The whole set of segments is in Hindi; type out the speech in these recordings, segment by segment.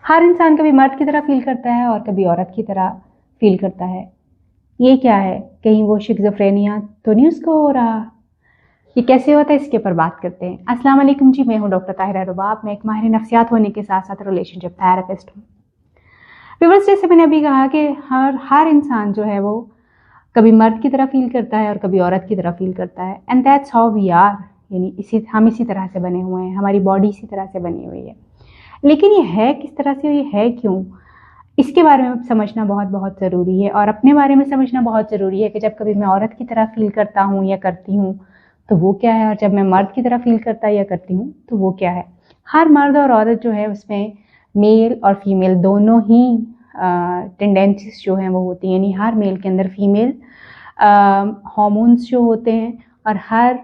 हर इंसान कभी मर्द की तरह फील करता है और कभी औरत की तरह फील करता है। ये क्या है? कहीं वो शिज़ोफ्रेनिया तो नहीं उसको हो रहा? ये कैसे होता है, इसके ऊपर बात करते हैं। अस्सलाम वालेकुम जी, मैं हूँ डॉक्टर ताहिरा रुबाब। मैं एक माहिर नफ्सियात होने के साथ साथ रिलेशनशिप थेरेपिस्ट हूँ। व्यूअर्स, जैसे मैंने अभी कहा कि हर इंसान जो है वो कभी मर्द की तरह फील करता है और कभी औरत की तरह फील करता है, and that's how we are. यानी हम इसी तरह से बने हुए हैं, हमारी बॉडी इसी तरह से बनी हुई है। लेकिन ये है किस तरह से, ये है क्यों, इसके बारे में समझना बहुत बहुत ज़रूरी है। और अपने बारे में समझना बहुत ज़रूरी है कि जब कभी मैं औरत की तरह फील करता हूँ या करती हूँ तो वो क्या है, और जब मैं मर्द की तरह फील करता या करती हूँ तो वो क्या है। हर मर्द और औरत जो है उसमें मेल और फीमेल दोनों ही टेंडेंसीज जो हैं वो होती हैं। यानी हर मेल के अंदर फीमेल हार्मोन्स जो होते हैं और हर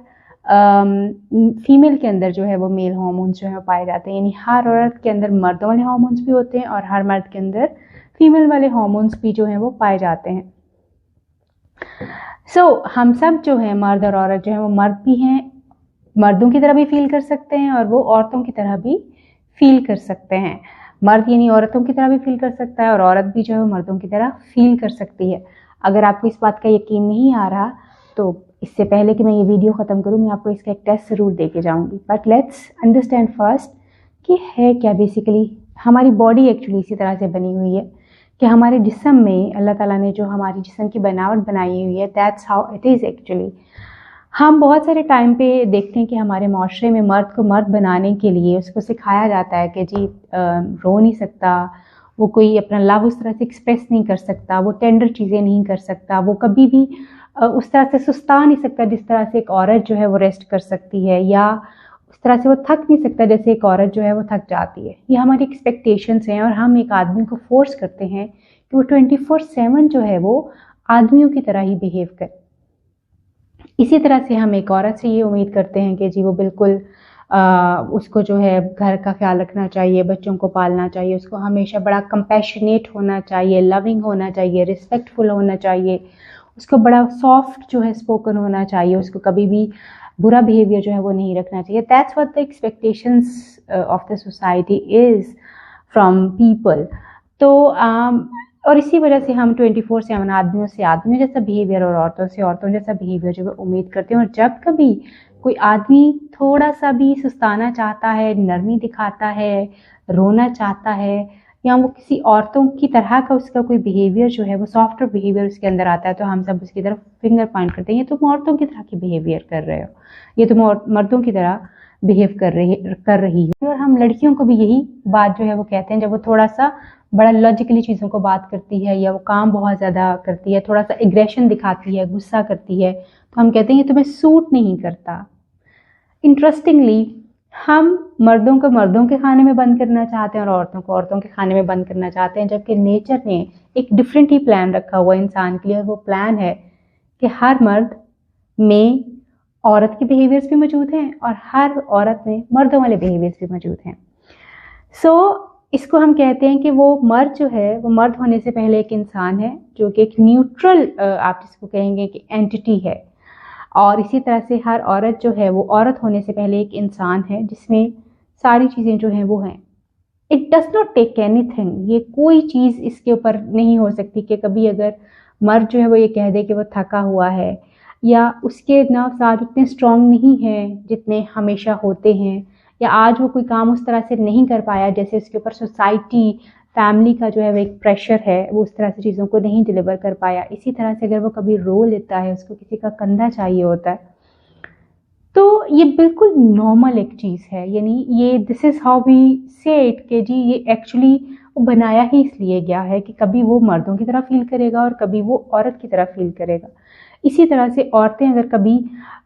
फीमेल के अंदर जो है वो मेल हार्मोन्स जो है पाए जाते हैं। यानी हर औरत के अंदर मर्दों वाले हार्मोन्स भी होते हैं और हर मर्द के अंदर फीमेल वाले हार्मोन्स भी जो हैं वो पाए जाते हैं। हम सब जो है मर्द और औरत जो है वो मर्द भी हैं, मर्दों की तरह भी फील कर सकते हैं और वो औरतों की तरह भी फील कर सकते हैं। मर्द यानी औरतों की तरह भी फील कर सकता है और औरत भी जो है मर्दों की तरह फील कर सकती है। अगर आपको इस बात का यकीन नहीं आ रहा तो इससे पहले कि मैं ये वीडियो ख़त्म करूँ, मैं आपको इसका एक टेस्ट ज़रूर दे के जाऊँगी। बट लेट्स अंडरस्टैंड फर्स्ट कि है क्या बेसिकली। हमारी बॉडी एक्चुअली इसी तरह से बनी हुई है कि हमारे जिस्म में अल्लाह ताला ने जो हमारी जिस्म की बनावट बनाई हुई है, that's how it is actually. हम बहुत सारे टाइम पे देखते हैं कि हमारे माशरे में मर्द को मर्द बनाने के लिए उसको सिखाया जाता है कि जी रो नहीं सकता, वो कोई अपना लव उस तरह से एक्सप्रेस नहीं कर सकता, वो टेंडर चीज़ें नहीं कर सकता, वो कभी भी उस तरह से सुस्ता नहीं सकता जिस तरह से एक औरत जो है वो रेस्ट कर सकती है, या उस तरह से वो थक नहीं सकता जैसे एक औरत जो है वो थक जाती है। ये हमारी एक्सपेक्टेशंस हैं और हम एक आदमी को फोर्स करते हैं कि वो 24/7 जो है वो आदमियों की तरह ही बिहेव करे। इसी तरह से हम एक औरत से ये उम्मीद करते हैं कि जी वो बिल्कुल उसको जो है घर का ख्याल रखना चाहिए, बच्चों को पालना चाहिए, उसको हमेशा बड़ा कंपैशनेट होना चाहिए, लविंग होना चाहिए, रिस्पेक्टफुल होना चाहिए, उसको बड़ा सॉफ्ट जो है स्पोकन होना चाहिए, उसको कभी भी बुरा बिहेवियर जो है वो नहीं रखना चाहिए। That's what the expectations of the society is from people. तो और इसी वजह से हम 24/7 आदमियों से आदमियों जैसा बिहेवियर और औरतों से औरतों जैसा बिहेवियर जो है उम्मीद करते हैं। और जब कभी कोई आदमी थोड़ा सा भी सुस्ताना चाहता है, नरमी दिखाता है, रोना चाहता है, या वो किसी औरतों की तरह का उसका कोई बिहेवियर जो है वो सॉफ्टर बिहेवियर उसके अंदर आता है, तो हम सब उसकी तरफ फिंगर पॉइंट करते हैं, ये तुम औरतों की तरह की बिहेवियर कर रहे हो, ये तुम मर्दों की तरह बिहेव कर रही हो। और हम लड़कियों को भी यही बात जो है वो कहते हैं जब वो थोड़ा सा बड़ा लॉजिकली चीज़ों को बात करती है, या वो काम बहुत ज़्यादा करती है, थोड़ा सा एग्रेशन दिखाती है, गुस्सा करती है, तो हम कहते हैं ये तुम्हें सूट नहीं करता। इंटरेस्टिंगली हम मर्दों को मर्दों के खाने में बंद करना चाहते हैं और औरतों को औरतों के खाने में बंद करना चाहते हैं, जबकि नेचर ने एक डिफरेंट ही प्लान रखा हुआ है इंसान के लिए। और वो प्लान है कि हर मर्द में औरत के बिहेवियर्स भी मौजूद हैं और हर औरत में मर्दों वाले बिहेवियर्स भी मौजूद हैं। इसको हम कहते हैं कि वो मर्द जो है वो मर्द होने से पहले एक इंसान है, जो कि एक न्यूट्रल आप जिसको कहेंगे कि एंटिटी है। और इसी तरह से हर औरत जो है वो औरत होने से पहले एक इंसान है जिसमें सारी चीज़ें जो हैं वो हैं। It does not take anything, ये कोई चीज़ इसके ऊपर नहीं हो सकती कि कभी अगर मर्द जो है वो ये कह दे कि वो थका हुआ है, या उसके नर्व्स आज उतने स्ट्रॉन्ग नहीं हैं जितने हमेशा होते हैं, या आज वो कोई काम उस तरह से नहीं कर पाया जैसे उसके ऊपर सोसाइटी फैमिली का जो है वो एक प्रेशर है, वो उस तरह से चीज़ों को नहीं डिलीवर कर पाया। इसी तरह से अगर वो कभी रो लेता है, उसको किसी का कंधा चाहिए होता है, तो ये बिल्कुल नॉर्मल एक चीज़ है। यानी ये दिस इज़ हाउ वी से इट कि जी ये एक्चुअली वो बनाया ही इसलिए गया है कि कभी वो मर्दों की तरह फील करेगा और कभी वो औरत की तरह फील करेगा। इसी तरह से औरतें अगर कभी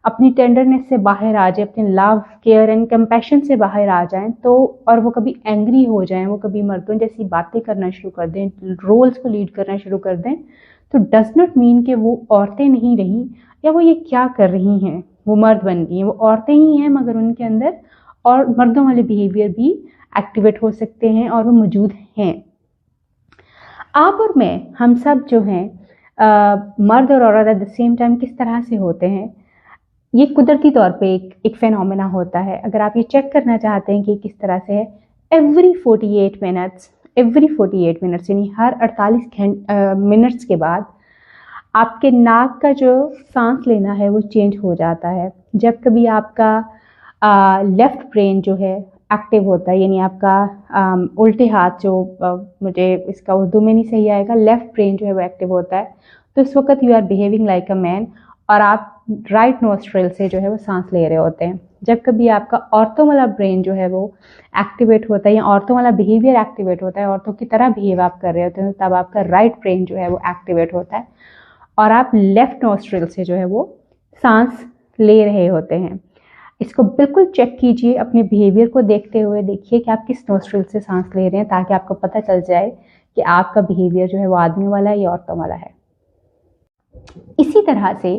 अपनी टेंडरनेस से बाहर आ जाए, अपने लव केयर एंड कंपैशन से बाहर आ जाएं, तो और वो कभी एंग्री हो जाएं, वो कभी मर्दों जैसी बातें करना शुरू कर दें, रोल्स को लीड करना शुरू कर दें, तो डज नॉट मीन कि वो औरतें नहीं रहीं या वो ये क्या कर रही हैं, वो मर्द बन गई हैं। वो औरतें ही हैं, मगर उनके अंदर और मर्दों वाले बिहेवियर भी एक्टिवेट हो सकते हैं और वो मौजूद हैं। आप और मैं, हम सब जो हैं मर्द और औरत एट द सेम टाइम किस तरह से होते हैं, ये कुदरती तौर पे एक फेनोमेना होता है। अगर आप ये चेक करना चाहते हैं कि किस तरह से है, एवरी 48 मिनट्स एवरी 48 मिनट्स, यानी हर 48 मिनट्स के बाद आपके नाक का जो सांस लेना है वो चेंज हो जाता है। जब कभी आपका लेफ्ट ब्रेन जो है एक्टिव होता है, यानी आपका उल्टे हाथ जो मुझे इसका उर्दू में नहीं सही आएगा, लेफ्ट ब्रेन जो है वो एक्टिव होता है, तो इस वक्त you are behaving like a man और आप राइट नोस्ट्रिल से जो है वो सांस ले रहे होते हैं। जब कभी आपका औरतों वाला ब्रेन जो है वो एक्टिवेट होता है या औरतों वाला बिहेवियर एक्टिवेट होता है, औरतों की तरह बिहेव आप कर रहे होते हैं, तब आपका राइट ब्रेन जो है वो एक्टिवेट होता है और आप लेफ्ट नोस्ट्रिल से जो है वो सांस ले रहे होते हैं। इसको बिल्कुल चेक कीजिए, अपने बिहेवियर को देखते हुए देखिए कि आप किस नोस्ट्रिल से सांस ले रहे हैं, ताकि आपको पता चल जाए कि आपका बिहेवियर जो है वो आदमियों वाला है या औरतों वाला है। इसी तरह से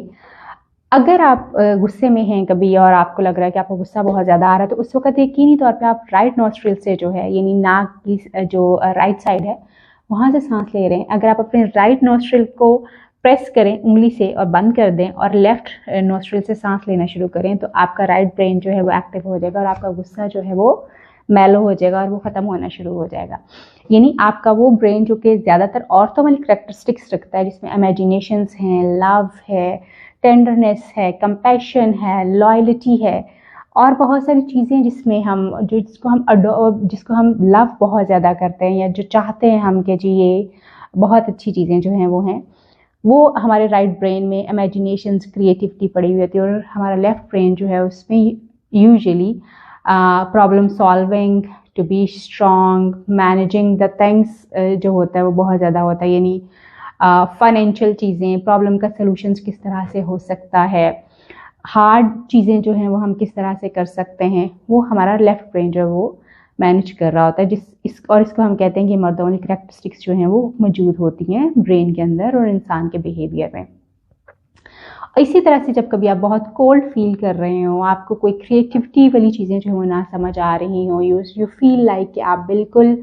अगर आप गुस्से में हैं कभी और आपको लग रहा है कि आपको गुस्सा बहुत ज़्यादा आ रहा है, तो उस वक्त यकीनी तौर पे आप राइट नोस्ट्रिल से जो है, यानी नाक की जो राइट साइड है वहाँ से सांस ले रहे हैं। अगर आप अपने राइट नोस्ट्रिल को प्रेस करें उंगली से और बंद कर दें और लेफ्ट नोस्ट्रिल से सांस लेना शुरू करें, तो आपका राइट ब्रेन जो है वो एक्टिव हो जाएगा और आपका गुस्सा जो है वो मेलो हो जाएगा और वो ख़त्म होना शुरू हो जाएगा। यानी आपका वो ब्रेन जो कि ज़्यादातर औरतों वाली करैक्टरिस्टिक्स रखता है, जिसमें इमेजिनेशंस हैं, लव है, टेंडरनेस है, कंपैशन है, लॉयल्टी है और बहुत सारी चीज़ें जिसमें हम जिसको हम लव बहुत ज़्यादा करते हैं या जो चाहते हैं हम कि जी ये बहुत अच्छी चीज़ें जो हैं वो हमारे राइट ब्रेन में इमेजिनेशंस, क्रिएटिविटी पड़ी हुई होती है और हमारा लेफ्ट ब्रेन जो है उसमें usually problem solving, to be strong, managing the things जो होता है वो बहुत ज़्यादा होता है। यानी फाइनेंशियल चीज़ें, प्रॉब्लम का सलूशंस किस तरह से हो सकता है, हार्ड चीज़ें जो हैं वो हम किस तरह से कर सकते हैं, वो हमारा लेफ्ट ब्रेन जो है वो मैनेज कर रहा होता है। इसको हम कहते हैं कि मर्दों वाली करैक्टरिस्टिक्स जो हैं वो मौजूद होती हैं ब्रेन के अंदर और इंसान के बिहेवियर में। इसी तरह से जब कभी आप बहुत कोल्ड फील कर रहे हो, आपको कोई क्रिएटिविटी वाली चीज़ें जो है वो ना समझ आ रही हो, यू फील लाइक कि आप बिल्कुल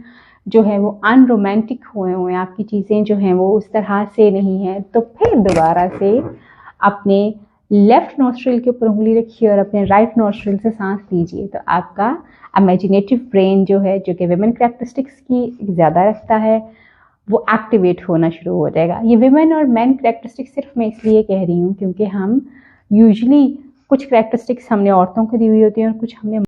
जो है वो अनरोमांटिक हुए हुए हैं, आपकी चीज़ें जो हैं वो उस तरह से नहीं हैं, तो फिर दोबारा से अपने लेफ्ट नोस्ट्रिल के ऊपर उंगली रखिए और अपने राइट नोस्ट्रिल से सांस लीजिए। तो आपका इमेजिनेटिव ब्रेन जो है, जो कि विमेन करैक्टरिस्टिक्स की ज़्यादा रखता है, वो एक्टिवेट होना शुरू हो जाएगा। ये विमेन और मैन करैक्टरिस्टिक्स सिर्फ मैं इसलिए कह रही हूँ क्योंकि हम यूजुअली कुछ करैक्टरिस्टिक्स हमने औरतों को दी हुई होती हैं और कुछ हमने